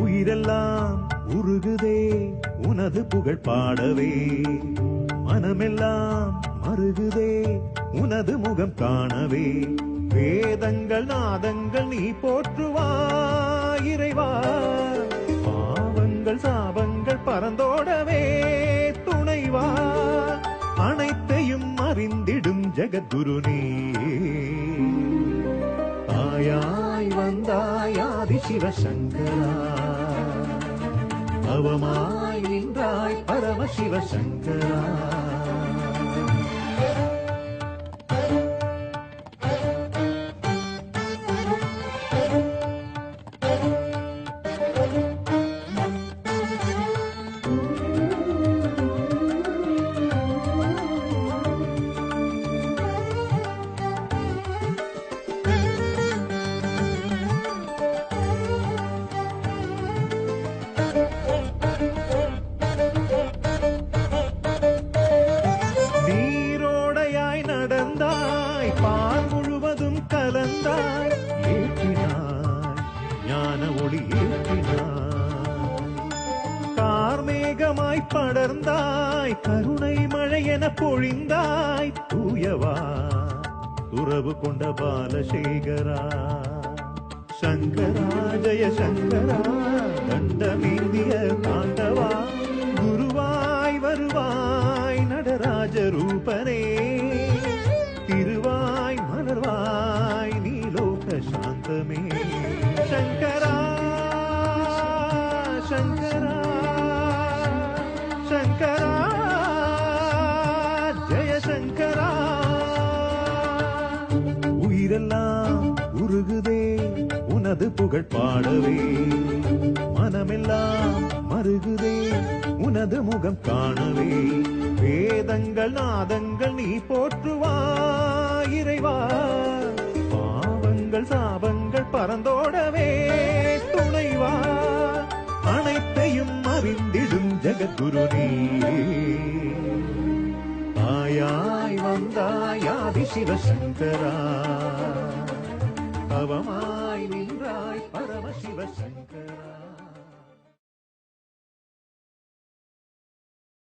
உயிரெல்லாம் உருகுதே உனது புகழ் பாடவே, மனமெல்லாம் மருகுதே உனது முகம் காணவே. வேதங்கள் நாதங்கள் நீ போற்றுவாய் இறைவா, பாவங்கள் சாபங்கள் பறந்தோடவே துணைவா. அனைத்தையும் அறிந்திடும் ஜெகத்குரு நீ, தாயாய் வந்தாய் ஆதி சிவசங்கரா, அவமாய் நின்றாய் பரம சிவசங்கரா. பால் முழுவதும் கலந்தாய், ஏற்றினாய் ஞான ஒளி ஏற்றினாய். கார்மேகமாய் படர்ந்தாய், கருணை மழையென பொழிந்தாய். தூயவா துறவு கொண்ட பாலசேகரா, சங்கரா ஜெய சங்கரா, தண்டமேந்திய தாண்டவா. குருவாய் வருவாய் நடராஜ ரூபனே, திருவாய் மலர்வாய் நீ லோக சாந்தமே. சங்கரா சங்கரா சங்கரா ஜெய சங்கரா. உயிரெல்லாம் உருகுதே உனது புகழ் பாடவே, மனமெல்லாம் மருகுதே உனது முகம் காணவே. வேதங்கள் நாதங்கள் நீ போற்றுவாய் இறைவா, பாவங்கள் சாபங்கள் பறந்தோடவே துணைவா. அனைத்தையும் அறிந்திடும் ஜெகத்குரு நீ, தாயாய் வந்தாய் ஆதி சிவசங்கரா, அவமாய் நின்றாய் பரம சிவசங்கரா.